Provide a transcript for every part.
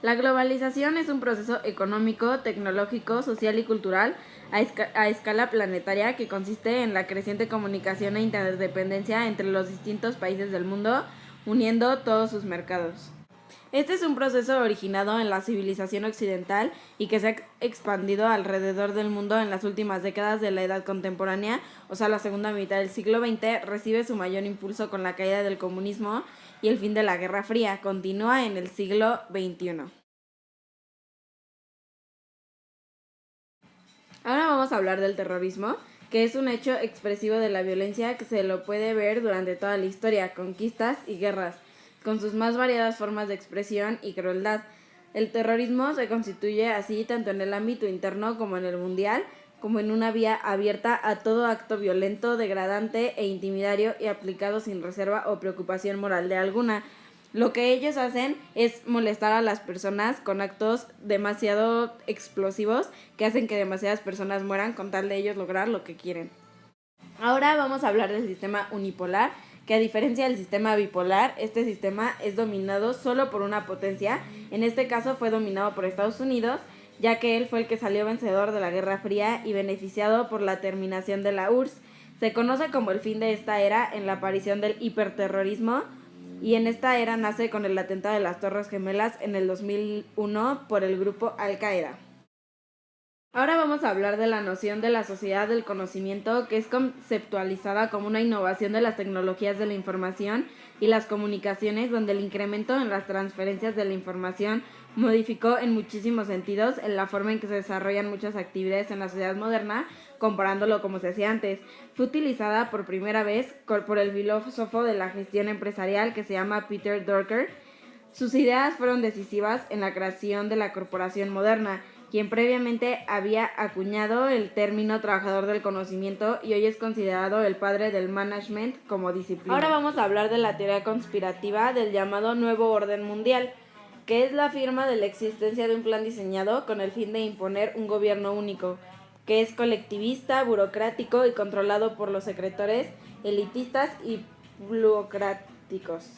La globalización es un proceso económico, tecnológico, social y cultural a escala planetaria que consiste en la creciente comunicación e interdependencia entre los distintos países del mundo, uniendo todos sus mercados. Este es un proceso originado en la civilización occidental y que se ha expandido alrededor del mundo en las últimas décadas de la edad contemporánea, o sea, la segunda mitad del siglo XX, recibe su mayor impulso con la caída del comunismo y el fin de la Guerra Fría. Continúa en el siglo XXI. Ahora vamos a hablar del terrorismo, que es un hecho expresivo de la violencia que se lo puede ver durante toda la historia, conquistas y guerras, con sus más variadas formas de expresión y crueldad. El terrorismo se constituye así tanto en el ámbito interno como en el mundial, como en una vía abierta a todo acto violento, degradante e intimidario y aplicado sin reserva o preocupación moral de alguna. Lo que ellos hacen es molestar a las personas con actos demasiado explosivos que hacen que demasiadas personas mueran con tal de ellos lograr lo que quieren. Ahora vamos a hablar del sistema unipolar, que a diferencia del sistema bipolar, este sistema es dominado solo por una potencia. En este caso fue dominado por Estados Unidos, ya que él fue el que salió vencedor de la Guerra Fría y beneficiado por la terminación de la URSS. Se conoce como el fin de esta era en la aparición del hiperterrorismo, y en esta era nace con el atentado de las Torres Gemelas en el 2001 por el grupo Al-Qaeda. Ahora vamos a hablar de la noción de la sociedad del conocimiento, que es conceptualizada como una innovación de las tecnologías de la información y las comunicaciones, donde el incremento en las transferencias de la información modificó en muchísimos sentidos en la forma en que se desarrollan muchas actividades en la sociedad moderna, comparándolo como se hacía antes. Fue utilizada por primera vez por el filósofo de la gestión empresarial que se llama Peter Drucker. Sus ideas fueron decisivas en la creación de la corporación moderna, quien previamente había acuñado el término trabajador del conocimiento y hoy es considerado el padre del management como disciplina. Ahora vamos a hablar de la teoría conspirativa del llamado Nuevo Orden Mundial, que es la firma de la existencia de un plan diseñado con el fin de imponer un gobierno único, que es colectivista, burocrático y controlado por los secretores elitistas y burocráticos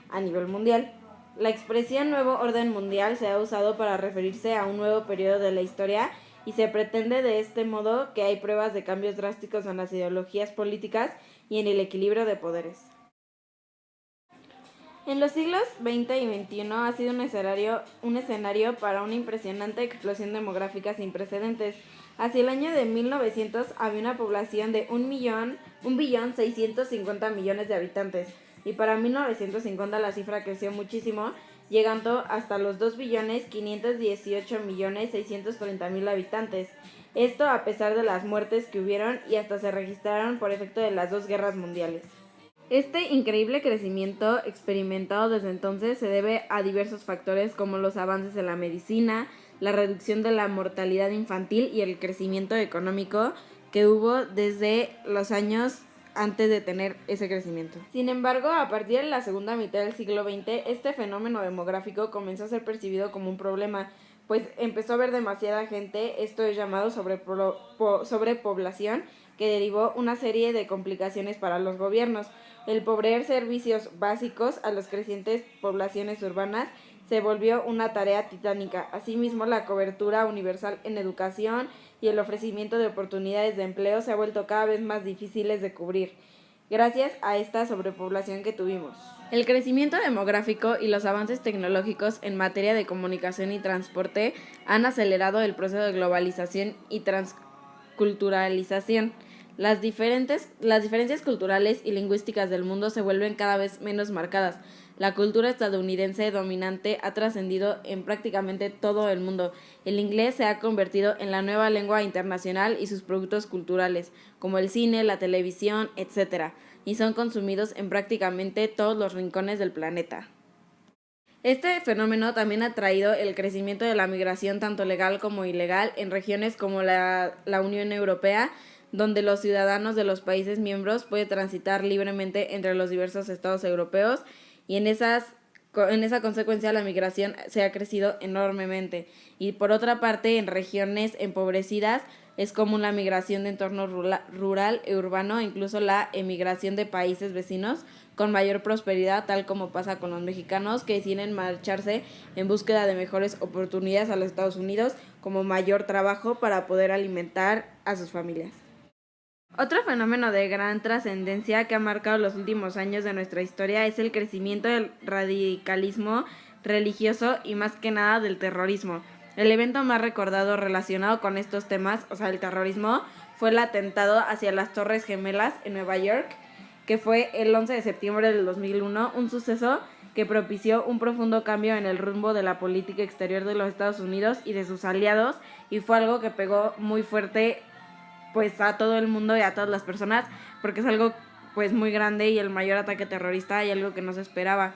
a nivel mundial. La expresión Nuevo Orden Mundial se ha usado para referirse a un nuevo periodo de la historia y se pretende de este modo que hay pruebas de cambios drásticos en las ideologías políticas y en el equilibrio de poderes. En los siglos XX y XXI ha sido un escenario para una impresionante explosión demográfica sin precedentes. Hacia el año de 1900 había una población de 1.650.000.000 de habitantes, y para 1950 la cifra creció muchísimo, llegando hasta los 2.518.630.000 habitantes. Esto a pesar de las muertes que hubieron y hasta se registraron por efecto de las dos guerras mundiales. Este increíble crecimiento experimentado desde entonces se debe a diversos factores como los avances en la medicina, la reducción de la mortalidad infantil y el crecimiento económico que hubo desde los años antes de tener ese crecimiento. Sin embargo, a partir de la segunda mitad del siglo XX, este fenómeno demográfico comenzó a ser percibido como un problema, pues empezó a haber demasiada gente. Esto es llamado sobrepoblación, que derivó una serie de complicaciones para los gobiernos. El proveer servicios básicos a las crecientes poblaciones urbanas se volvió una tarea titánica. Asimismo, la cobertura universal en educación y el ofrecimiento de oportunidades de empleo se ha vuelto cada vez más difíciles de cubrir, gracias a esta sobrepoblación que tuvimos. El crecimiento demográfico y los avances tecnológicos en materia de comunicación y transporte han acelerado el proceso de globalización y transculturalización. Las diferencias culturales y lingüísticas del mundo se vuelven cada vez menos marcadas. La cultura estadounidense dominante ha trascendido en prácticamente todo el mundo. El inglés se ha convertido en la nueva lengua internacional y sus productos culturales, como el cine, la televisión, etc., y son consumidos en prácticamente todos los rincones del planeta. Este fenómeno también ha traído el crecimiento de la migración tanto legal como ilegal en regiones como la Unión Europea, donde los ciudadanos de los países miembros pueden transitar libremente entre los diversos estados europeos, y en esas En esa consecuencia la migración se ha crecido enormemente. Y por otra parte, en regiones empobrecidas es común la migración de entorno rural e urbano, incluso la emigración de países vecinos con mayor prosperidad, tal como pasa con los mexicanos que deciden marcharse en búsqueda de mejores oportunidades a los Estados Unidos, como mayor trabajo para poder alimentar a sus familias. Otro fenómeno de gran trascendencia que ha marcado los últimos años de nuestra historia es el crecimiento del radicalismo religioso y más que nada del terrorismo. El evento más recordado relacionado con estos temas, o sea, el terrorismo, fue el atentado hacia las Torres Gemelas en Nueva York, que fue el 11 de septiembre del 2001, un suceso que propició un profundo cambio en el rumbo de la política exterior de los Estados Unidos y de sus aliados, y fue algo que pegó muy fuerte pues a todo el mundo y a todas las personas, porque es algo pues muy grande y el mayor ataque terrorista y algo que no se esperaba.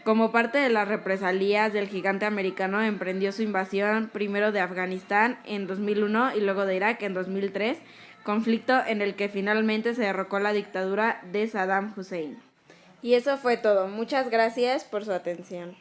Como parte de las represalias del gigante americano, emprendió su invasión primero de Afganistán en 2001 y luego de Irak en 2003, conflicto en el que finalmente se derrocó la dictadura de Saddam Hussein. Y eso fue todo. Muchas gracias por su atención.